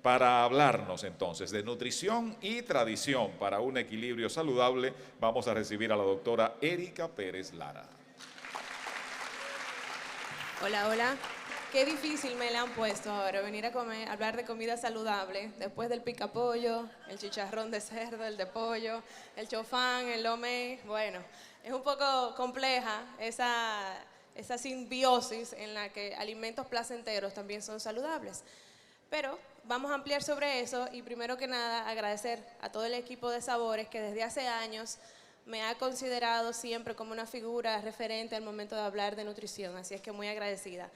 Para hablarnos entonces de nutrición y tradición para un equilibrio saludable, vamos a recibir a la doctora Erika Pérez Lara. Hola, hola. Qué difícil me la han puesto ahora venir a comer, hablar de comida saludable después del picapollo, el chicharrón de cerdo, el de pollo, el chofán, el lomé. Bueno, es un poco compleja esa simbiosis en la que alimentos placenteros también son saludables. Pero vamos a ampliar sobre eso y primero que nada agradecer a todo el equipo de Sabores que desde hace años me ha considerado siempre como una figura referente al momento de hablar de nutrición, así es que muy agradecida.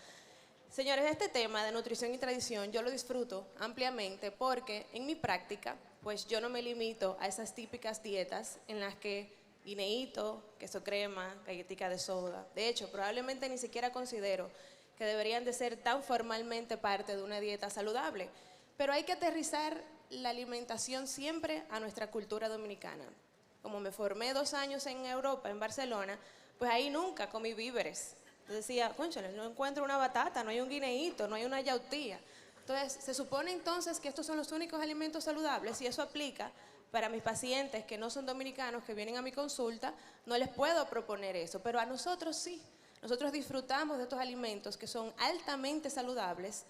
Señores, este tema de nutrición y tradición yo lo disfruto ampliamente porque en mi práctica, pues yo no me limito a esas típicas dietas en las que guineíto, queso crema, galletica de soda. De hecho, probablemente ni siquiera considero que deberían de ser tan formalmente parte de una dieta saludable. Pero hay que aterrizar la alimentación siempre a nuestra cultura dominicana. Como me formé 2 años en Europa, en Barcelona, pues ahí nunca comí víveres. Entonces decía, cónchale, no encuentro una batata, no hay un guineíto, no hay una yautía. Entonces, se supone entonces que estos son los únicos alimentos saludables y eso aplica para mis pacientes que no son dominicanos, que vienen a mi consulta, no les puedo proponer eso, pero a nosotros sí. Nosotros disfrutamos de estos alimentos que son altamente saludables,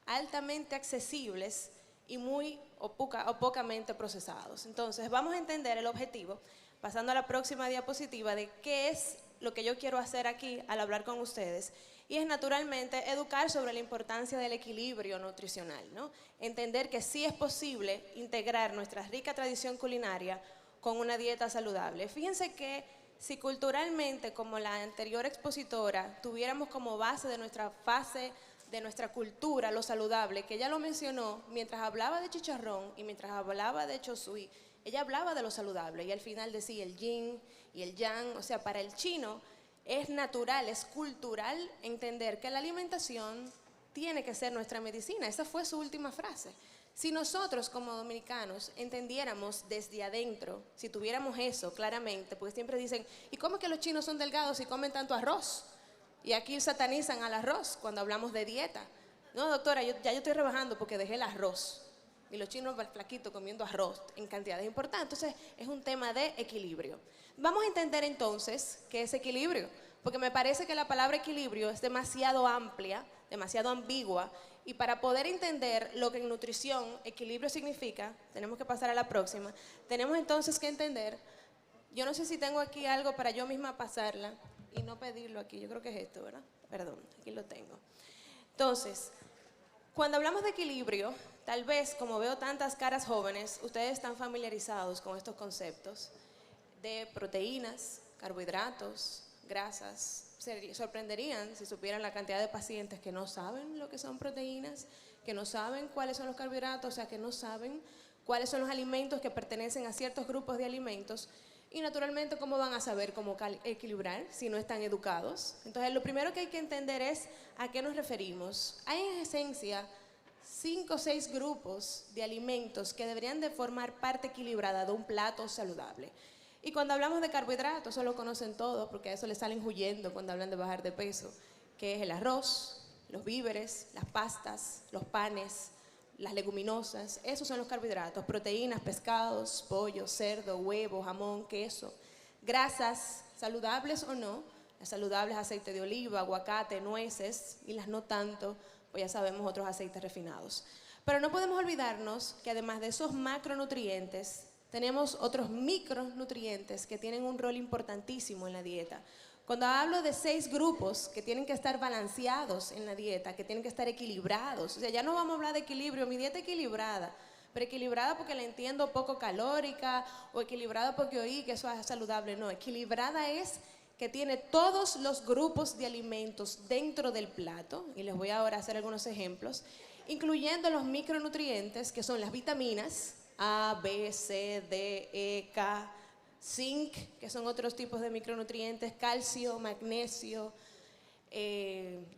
altamente accesibles y muy o pocamente procesados. Entonces, vamos a entender el objetivo, pasando a la próxima diapositiva, de qué es lo que yo quiero hacer aquí al hablar con ustedes. Y es naturalmente educar sobre la importancia del equilibrio nutricional, ¿no? Entender que sí es posible integrar nuestra rica tradición culinaria con una dieta saludable. Fíjense que si culturalmente, como la anterior expositora, tuviéramos como base de nuestra fase, de nuestra cultura, lo saludable, que ella lo mencionó, mientras hablaba de chicharrón y mientras hablaba de chosui, ella hablaba de lo saludable y al final decía el yin y el yang. O sea, para el chino es natural, es cultural entender que la alimentación tiene que ser nuestra medicina. Esa fue su última frase. Si nosotros como dominicanos entendiéramos desde adentro, si tuviéramos eso claramente, porque siempre dicen, ¿y cómo es que los chinos son delgados y comen tanto arroz? Y aquí satanizan al arroz cuando hablamos de dieta. No, doctora, ya yo estoy rebajando porque dejé el arroz. Y los chinos flaquitos comiendo arroz en cantidades importantes. Entonces, es un tema de equilibrio. Vamos a entender entonces qué es equilibrio, porque me parece que la palabra equilibrio es demasiado amplia, demasiado ambigua, y para poder entender lo que en nutrición equilibrio significa, tenemos que pasar a la próxima, tenemos entonces que entender, yo no sé si tengo aquí algo para yo misma pasarla y no pedirlo aquí, yo creo que es esto, ¿verdad? Perdón, aquí lo tengo. Entonces, cuando hablamos de equilibrio, tal vez como veo tantas caras jóvenes, ustedes están familiarizados con estos conceptos de proteínas, carbohidratos, grasas. Se sorprenderían si supieran la cantidad de pacientes que no saben lo que son proteínas, que no saben cuáles son los carbohidratos, o sea, que no saben cuáles son los alimentos que pertenecen a ciertos grupos de alimentos. Y naturalmente, ¿cómo van a saber cómo equilibrar si no están educados? Entonces, lo primero que hay que entender es a qué nos referimos. Hay en esencia 5 o 6 grupos de alimentos que deberían de formar parte equilibrada de un plato saludable. Y cuando hablamos de carbohidratos, eso lo conocen todos porque a eso les salen huyendo cuando hablan de bajar de peso, que es el arroz, los víveres, las pastas, los panes, las leguminosas. Esos son los carbohidratos: proteínas, pescados, pollo, cerdo, huevo, jamón, queso. Grasas, saludables o no, las saludables, aceite de oliva, aguacate, nueces, y las no tanto, pues ya sabemos, otros aceites refinados. Pero no podemos olvidarnos que además de esos macronutrientes, tenemos otros micronutrientes que tienen un rol importantísimo en la dieta. Cuando hablo de 6 grupos que tienen que estar balanceados en la dieta, que tienen que estar equilibrados, o sea, ya no vamos a hablar de equilibrio, mi dieta equilibrada, pero equilibrada porque la entiendo poco calórica, o equilibrada porque oí que eso es saludable. No, equilibrada es que tiene todos los grupos de alimentos dentro del plato, y les voy ahora a hacer algunos ejemplos, incluyendo los micronutrientes, que son las vitaminas A, B, C, D, E, K, zinc, que son otros tipos de micronutrientes, calcio, magnesio,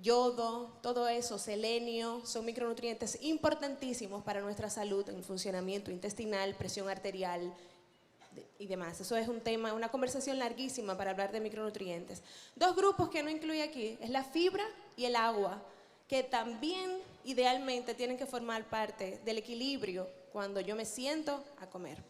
yodo, todo eso, selenio, son micronutrientes importantísimos para nuestra salud en el funcionamiento intestinal, presión arterial y demás. Eso es un tema, una conversación larguísima para hablar de micronutrientes. 2 grupos que no incluye aquí es la fibra y el agua, que también idealmente tienen que formar parte del equilibrio cuando yo me siento a comer.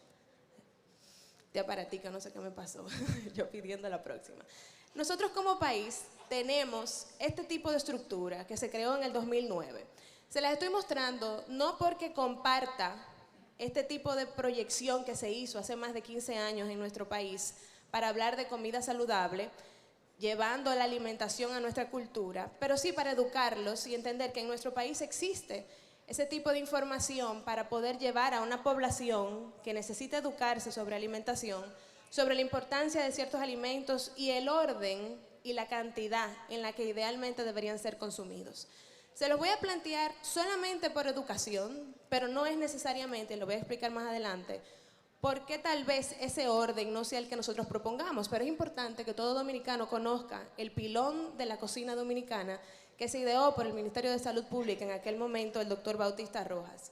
Ya para ti, que no sé qué me pasó, yo pidiendo la próxima. Nosotros como país tenemos este tipo de estructura que se creó en el 2009. Se las estoy mostrando no porque comparta este tipo de proyección que se hizo hace más de 15 años en nuestro país para hablar de comida saludable, llevando la alimentación a nuestra cultura, pero sí para educarlos y entender que en nuestro país existe ese tipo de información para poder llevar a una población que necesita educarse sobre alimentación, sobre la importancia de ciertos alimentos y el orden y la cantidad en la que idealmente deberían ser consumidos. Se los voy a plantear solamente por educación, pero no es necesariamente, lo voy a explicar más adelante, por qué tal vez ese orden no sea el que nosotros propongamos, pero es importante que todo dominicano conozca el pilón de la cocina dominicana que se ideó por el Ministerio de Salud Pública en aquel momento, el doctor Bautista Rojas.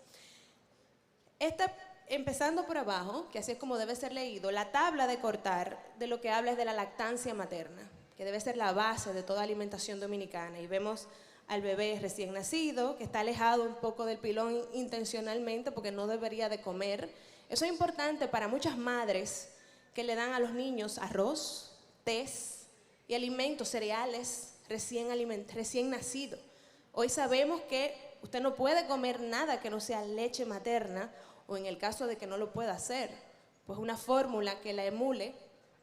Empezando por abajo, que así es como debe ser leído, la tabla de cortar de lo que habla es de la lactancia materna, que debe ser la base de toda alimentación dominicana, y vemos al bebé recién nacido, que está alejado un poco del pilón intencionalmente porque no debería de comer. Eso es importante para muchas madres que le dan a los niños arroz, tés y alimentos, cereales recién nacido. Hoy sabemos que usted no puede comer nada que no sea leche materna, o en el caso de que no lo pueda hacer, pues una fórmula que la emule,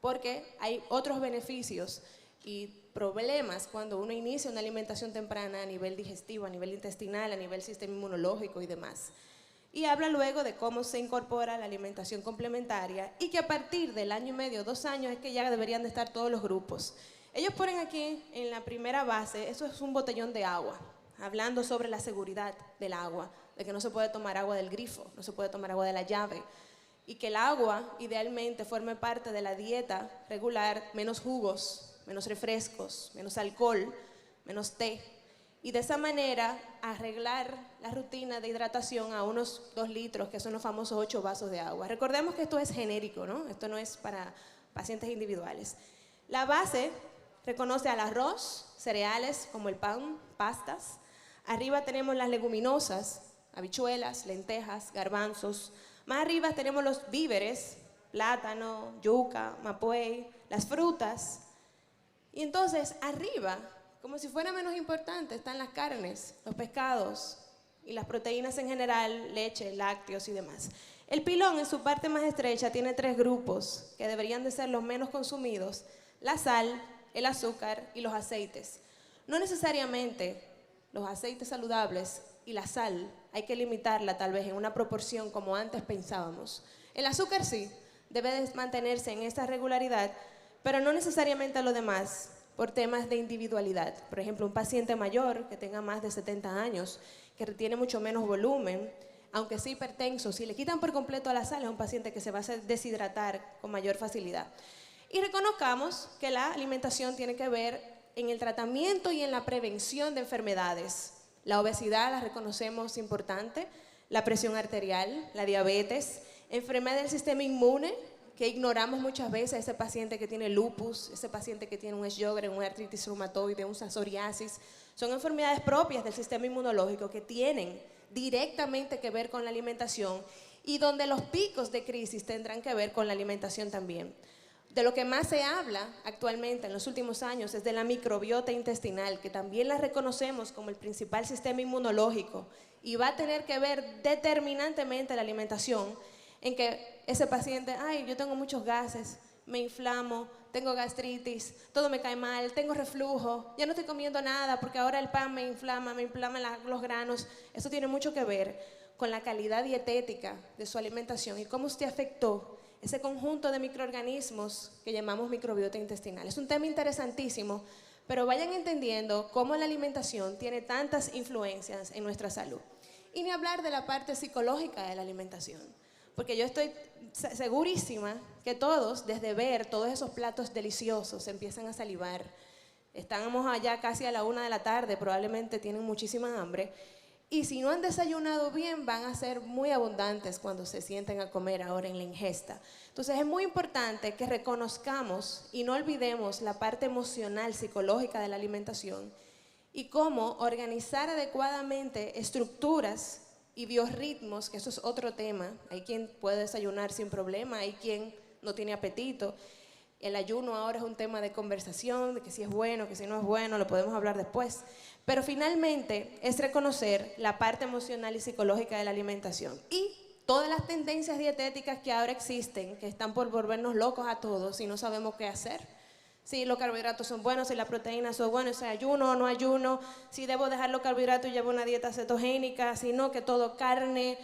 porque hay otros beneficios y problemas cuando uno inicia una alimentación temprana a nivel digestivo, a nivel intestinal, a nivel sistema inmunológico y demás. Y habla luego de cómo se incorpora la alimentación complementaria y que a partir del año y medio, 2 años, es que ya deberían de estar todos los grupos. Ellos ponen aquí en la primera base, eso es un botellón de agua, hablando sobre la seguridad del agua, de que no se puede tomar agua del grifo, no se puede tomar agua de la llave, y que el agua idealmente forme parte de la dieta regular, menos jugos, menos refrescos, menos alcohol, menos té. Y de esa manera arreglar la rutina de hidratación a unos 2 litros, que son los famosos 8 vasos de agua. Recordemos que esto es genérico, ¿no? Esto no es para pacientes individuales. La base reconoce al arroz, cereales como el pan, pastas. Arriba tenemos las leguminosas, habichuelas, lentejas, garbanzos. Más arriba tenemos los víveres, plátano, yuca, mapuey, las frutas. Y entonces arriba, como si fuera menos importante, están las carnes, los pescados y las proteínas en general, leche, lácteos y demás. El pilón en su parte más estrecha tiene 3 grupos que deberían de ser los menos consumidos: la sal, el azúcar y los aceites. No necesariamente los aceites saludables y la sal hay que limitarla tal vez en una proporción como antes pensábamos. El azúcar sí, debe de mantenerse en esta regularidad, pero no necesariamente lo demás, por temas de individualidad. Por ejemplo, un paciente mayor que tenga más de 70 años, que tiene mucho menos volumen, aunque sea hipertenso, si le quitan por completo a la sal, es un paciente que se va a deshidratar con mayor facilidad. Y reconozcamos que la alimentación tiene que ver en el tratamiento y en la prevención de enfermedades. La obesidad la reconocemos importante, la presión arterial, la diabetes, enfermedad del sistema inmune, que ignoramos muchas veces, ese paciente que tiene lupus, ese paciente que tiene un Sjögren, una artritis reumatoide, un psoriasis, son enfermedades propias del sistema inmunológico que tienen directamente que ver con la alimentación y donde los picos de crisis tendrán que ver con la alimentación también. De lo que más se habla actualmente en los últimos años es de la microbiota intestinal, que también la reconocemos como el principal sistema inmunológico y va a tener que ver determinantemente la alimentación, en que ese paciente, ay, yo tengo muchos gases, me inflamo, tengo gastritis, todo me cae mal, tengo reflujo, ya no estoy comiendo nada porque ahora el pan me inflama los granos. Eso tiene mucho que ver con la calidad dietética de su alimentación y cómo usted afectó ese conjunto de microorganismos que llamamos microbiota intestinal. Es un tema interesantísimo, pero vayan entendiendo cómo la alimentación tiene tantas influencias en nuestra salud. Y ni hablar de la parte psicológica de la alimentación, porque yo estoy segurísima que todos, desde ver todos esos platos deliciosos, empiezan a salivar. Estamos allá casi a la 1 de la tarde, probablemente tienen muchísima hambre. Y si no han desayunado bien, van a ser muy abundantes cuando se sienten a comer ahora en la ingesta. Entonces es muy importante que reconozcamos y no olvidemos la parte emocional, psicológica de la alimentación y cómo organizar adecuadamente estructuras y biorritmos, que eso es otro tema. Hay quien puede desayunar sin problema, hay quien no tiene apetito. El ayuno ahora es un tema de conversación, de que si es bueno, que si no es bueno, lo podemos hablar después. Pero finalmente es reconocer la parte emocional y psicológica de la alimentación. Y todas las tendencias dietéticas que ahora existen, que están por volvernos locos a todos y no sabemos qué hacer. Si los carbohidratos son buenos, si las proteínas son buenas, si ayuno o no ayuno, si debo dejar los carbohidratos y llevo una dieta cetogénica, si no, que todo carne.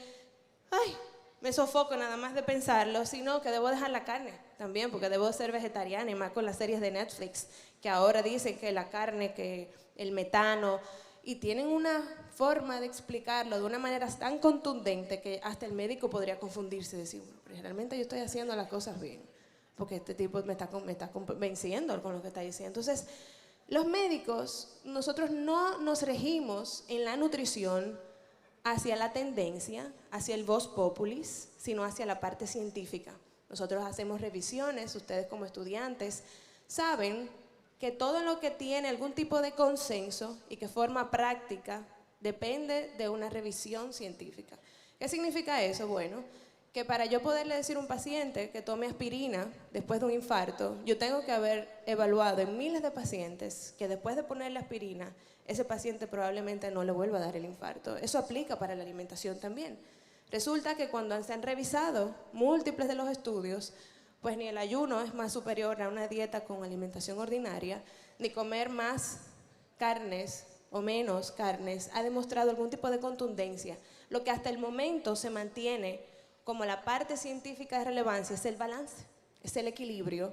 Ay, me sofoco nada más de pensarlo, sino que debo dejar la carne también, porque debo ser vegetariana, y más con las series de Netflix, que ahora dicen que la carne, que el metano, y tienen una forma de explicarlo de una manera tan contundente que hasta el médico podría confundirse y decir, bueno, pero realmente yo estoy haciendo las cosas bien, porque este tipo me está convenciendo con lo que está diciendo. Entonces, los médicos, nosotros no nos regimos en la nutrición hacia la tendencia, hacia el vox populis, sino hacia la parte científica. Nosotros hacemos revisiones, ustedes como estudiantes saben que todo lo que tiene algún tipo de consenso y que forma práctica depende de una revisión científica. ¿Qué significa eso? Bueno, que para yo poderle decir a un paciente que tome aspirina después de un infarto, yo tengo que haber evaluado en miles de pacientes que después de ponerle aspirina, ese paciente probablemente no le vuelva a dar el infarto. Eso aplica para la alimentación también. Resulta que cuando se han revisado múltiples de los estudios, pues ni el ayuno es más superior a una dieta con alimentación ordinaria, ni comer más carnes o menos carnes ha demostrado algún tipo de contundencia. Lo que hasta el momento se mantiene como la parte científica de relevancia es el balance, es el equilibrio.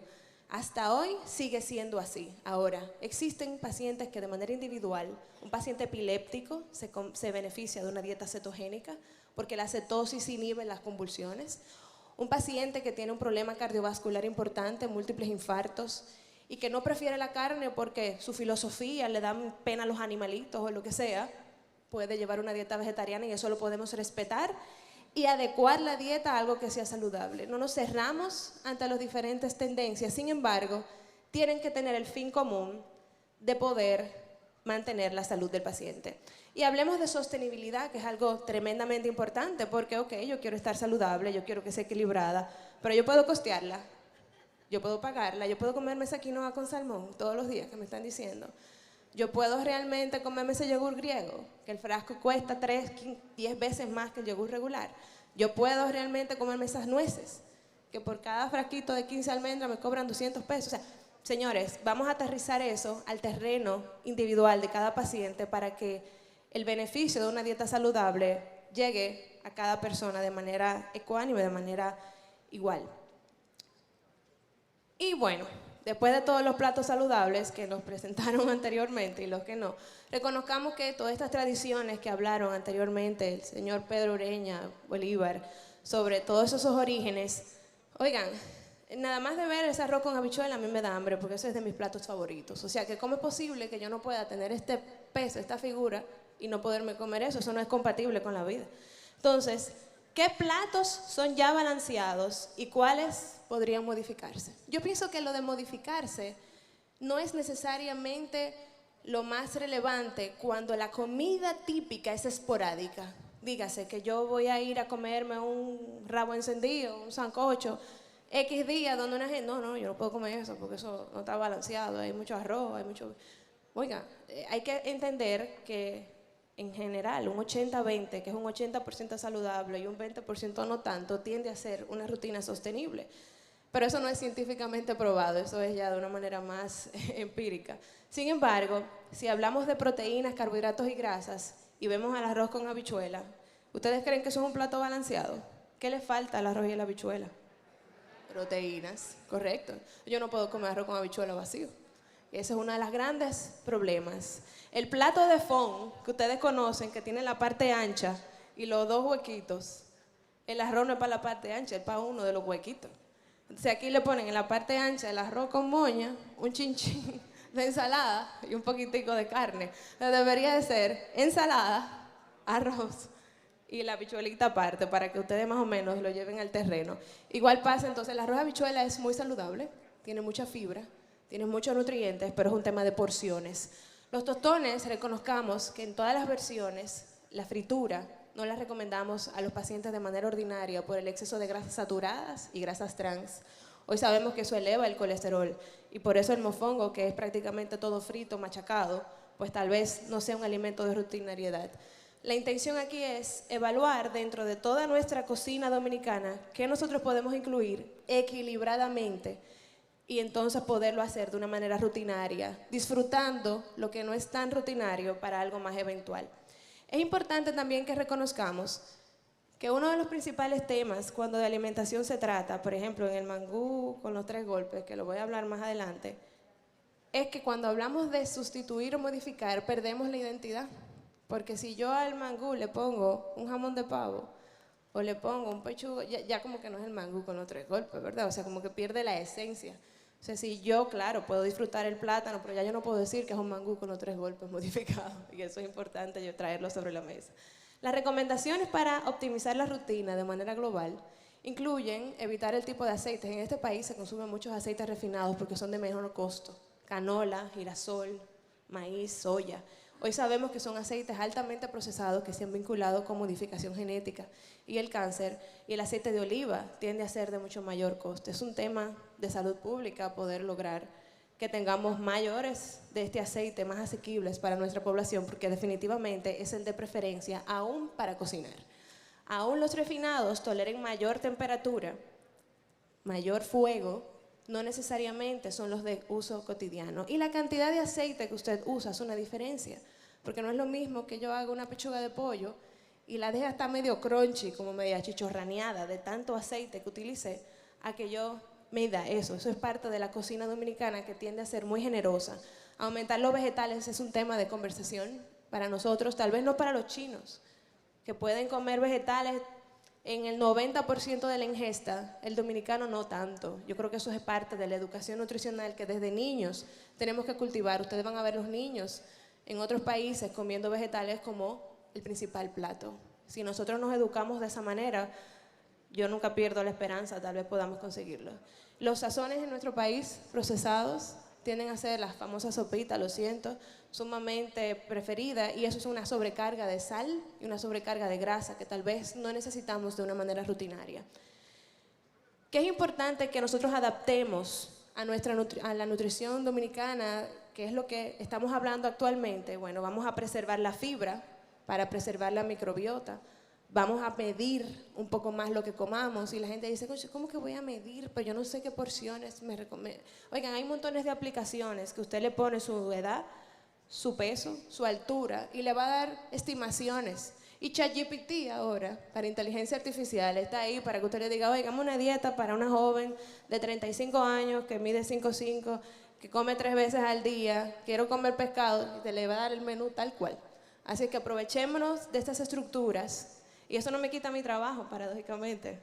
Hasta hoy sigue siendo así. Ahora, existen pacientes que de manera individual, un paciente epiléptico se beneficia de una dieta cetogénica porque la cetosis inhibe las convulsiones. Un paciente que tiene un problema cardiovascular importante, múltiples infartos, y que no prefiere la carne porque su filosofía le da pena a los animalitos o lo que sea, puede llevar una dieta vegetariana y eso lo podemos respetar y adecuar la dieta a algo que sea saludable. No nos cerramos ante las diferentes tendencias, sin embargo, tienen que tener el fin común de poder mantener la salud del paciente. Y hablemos de sostenibilidad, que es algo tremendamente importante, porque, ok, yo quiero estar saludable, yo quiero que sea equilibrada, pero yo puedo costearla, yo puedo pagarla, yo puedo comerme esa quinoa con salmón todos los días que me están diciendo. Yo puedo realmente comerme ese yogur griego, que el frasco cuesta 3, 10 veces más que el yogur regular. Yo puedo realmente comerme esas nueces, que por cada frasquito de 15 almendras me cobran 200 pesos. O sea, señores, vamos a aterrizar eso al terreno individual de cada paciente para que el beneficio de una dieta saludable llegue a cada persona de manera ecuánime, de manera igual. Y bueno, después de todos los platos saludables que nos presentaron anteriormente y los que no, reconozcamos que todas estas tradiciones que hablaron anteriormente el señor Pedro Ureña Bolívar sobre todos esos orígenes, oigan, nada más de ver ese arroz con habichuela a mí me da hambre porque eso es de mis platos favoritos. O sea, que ¿cómo es posible que yo no pueda tener este peso, esta figura y no poderme comer eso? Eso no es compatible con la vida. Entonces, ¿qué platos son ya balanceados y cuáles podrían modificarse? Yo pienso que lo de modificarse no es necesariamente lo más relevante cuando la comida típica es esporádica. Dígase que yo voy a ir a comerme un rabo encendido, un sancocho, X día donde una gente, no, yo no puedo comer eso porque eso no está balanceado, hay mucho arroz, hay mucho... Oiga, hay que entender que en general, un 80-20, que es un 80% saludable y un 20% no tanto, tiende a ser una rutina sostenible. Pero eso no es científicamente probado, eso es ya de una manera más empírica. Sin embargo, si hablamos de proteínas, carbohidratos y grasas y vemos al arroz con habichuela, ¿ustedes creen que eso es un plato balanceado? ¿Qué le falta al arroz y a la habichuela? Proteínas, correcto. Yo no puedo comer arroz con habichuela vacío. Ese es uno de los grandes problemas. El plato de fond que ustedes conocen, que tiene la parte ancha y los dos huequitos, el arroz no es para la parte ancha, es para uno de los huequitos. Entonces aquí le ponen en la parte ancha el arroz con moña, un chinchín de ensalada y un poquitico de carne. Pero debería de ser ensalada, arroz y la habichuelita aparte para que ustedes más o menos lo lleven al terreno. Igual pasa, entonces el arroz de habichuela es muy saludable, tiene mucha fibra, tiene muchos nutrientes, pero es un tema de porciones. Los tostones, reconozcamos que en todas las versiones, la fritura no la recomendamos a los pacientes de manera ordinaria por el exceso de grasas saturadas y grasas trans. Hoy sabemos que eso eleva el colesterol y por eso el mofongo, que es prácticamente todo frito, machacado, pues tal vez no sea un alimento de rutinariedad. La intención aquí es evaluar dentro de toda nuestra cocina dominicana qué nosotros podemos incluir equilibradamente y entonces poderlo hacer de una manera rutinaria, disfrutando lo que no es tan rutinario para algo más eventual. Es importante también que reconozcamos que uno de los principales temas cuando de alimentación se trata, por ejemplo en el mangú con los 3 golpes, que lo voy a hablar más adelante, es que cuando hablamos de sustituir o modificar, perdemos la identidad. Porque si yo al mangú le pongo un jamón de pavo o le pongo un pechugo, ya como que no es el mangú con los 3 golpes, ¿verdad? O sea, como que pierde la esencia. O sea, si yo, claro, puedo disfrutar el plátano, pero ya yo no puedo decir que es un mangú con los 3 golpes modificado. Y eso es importante yo traerlo sobre la mesa. Las recomendaciones para optimizar la rutina de manera global incluyen evitar el tipo de aceites. En este país se consumen muchos aceites refinados porque son de menor costo. Canola, girasol, maíz, soya. Hoy sabemos que son aceites altamente procesados que se han vinculado con modificación genética y el cáncer, y el aceite de oliva tiende a ser de mucho mayor coste. Es un tema de salud pública poder lograr que tengamos mayores de este aceite más asequibles para nuestra población, porque definitivamente es el de preferencia aún para cocinar. Aún los refinados toleren mayor temperatura, mayor fuego, no necesariamente son los de uso cotidiano. Y la cantidad de aceite que usted usa es una diferencia, porque no es lo mismo que yo haga una pechuga de pollo y la deje hasta medio crunchy, como media chichorraneada de tanto aceite que utilicé, a que yo mida eso. Eso es parte de la cocina dominicana que tiende a ser muy generosa. Aumentar los vegetales es un tema de conversación para nosotros, tal vez no para los chinos, que pueden comer vegetales en el 90% de la ingesta, el dominicano no tanto. Yo creo que eso es parte de la educación nutricional que desde niños tenemos que cultivar. Ustedes van a ver los niños en otros países comiendo vegetales como el principal plato. Si nosotros nos educamos de esa manera, yo nunca pierdo la esperanza, tal vez podamos conseguirlo. Los sazones en nuestro país, procesados, tienden a ser las famosas sopitas, lo siento, sumamente preferida, y eso es una sobrecarga de sal y una sobrecarga de grasa que tal vez no necesitamos de una manera rutinaria. Que es importante que nosotros adaptemos a la nutrición dominicana, que es lo que estamos hablando actualmente. Bueno, vamos a preservar la fibra para preservar la microbiota. Vamos a medir un poco más lo que comamos, y la gente dice, ¿cómo que voy a medir? Pero yo no sé qué porciones me recomiendan. Oigan, hay montones de aplicaciones que usted le pone su edad, su peso, su altura, y le va a dar estimaciones. Y ChatGPT ahora, para inteligencia artificial, está ahí para que usted le diga, oigan, una dieta para una joven de 35 años que mide 5'5", que come 3 veces al día, quiero comer pescado, y te le va a dar el menú tal cual. Así que aprovechémonos de estas estructuras. Y eso no me quita mi trabajo, paradójicamente.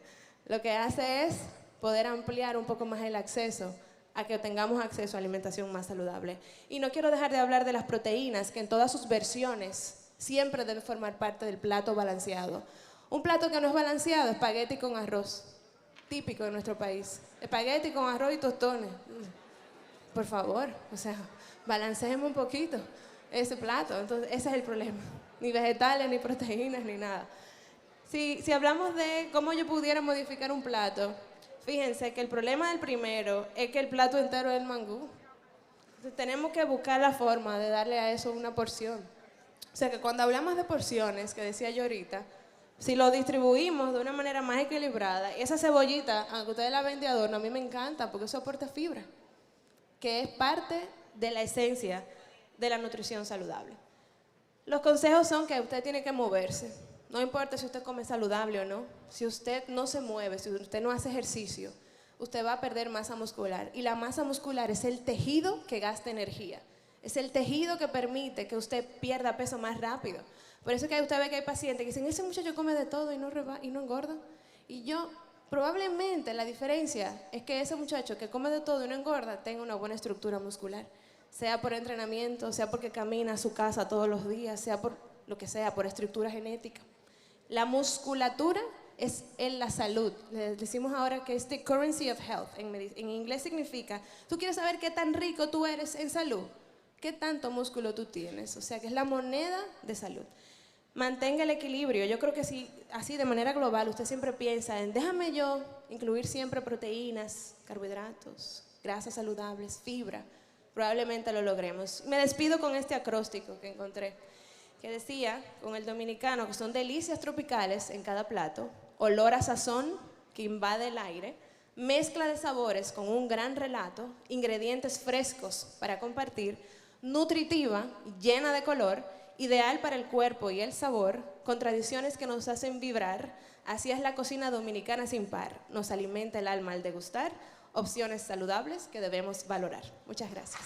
Lo que hace es poder ampliar un poco más el acceso a que tengamos acceso a alimentación más saludable. Y no quiero dejar de hablar de las proteínas, que en todas sus versiones siempre debe formar parte del plato balanceado. Un plato que no es balanceado, espagueti con arroz, típico de nuestro país. Espagueti con arroz y tostones. Por favor, o sea, balanceemos un poquito ese plato. Entonces, ese es el problema. Ni vegetales, ni proteínas, ni nada. Si hablamos de cómo yo pudiera modificar un plato, fíjense que el problema del primero es que el plato entero es el mangú. Entonces, tenemos que buscar la forma de darle a eso una porción. O sea que cuando hablamos de porciones, que decía yo ahorita, si lo distribuimos de una manera más equilibrada, esa cebollita, aunque ustedes la ven de adorno, a mí me encanta porque eso aporta fibra, que es parte de la esencia de la nutrición saludable. Los consejos son que usted tiene que moverse. No importa si usted come saludable o no, si usted no se mueve, si usted no hace ejercicio, usted va a perder masa muscular. Y la masa muscular es el tejido que gasta energía. Es el tejido que permite que usted pierda peso más rápido. Por eso que usted ve que hay pacientes que dicen, ese muchacho come de todo y no engorda. Y yo, probablemente la diferencia es que ese muchacho que come de todo y no engorda tenga una buena estructura muscular. Sea por entrenamiento, sea porque camina a su casa todos los días, sea por lo que sea, por estructura genética. La musculatura es en la salud. Le decimos ahora que es the currency of health. En inglés significa, tú quieres saber qué tan rico tú eres en salud, qué tanto músculo tú tienes, o sea, que es la moneda de salud. Mantenga el equilibrio. Yo creo que si así de manera global usted siempre piensa en déjame yo incluir siempre proteínas, carbohidratos, grasas saludables, fibra, probablemente lo logremos. Me despido con este acróstico que encontré, que decía con el dominicano que son delicias tropicales en cada plato, olor a sazón que invade el aire, mezcla de sabores con un gran relato, ingredientes frescos para compartir, nutritiva, llena de color, ideal para el cuerpo y el sabor, con tradiciones que nos hacen vibrar. Así es la cocina dominicana sin par. Nos alimenta el alma al degustar opciones saludables que debemos valorar. Muchas gracias.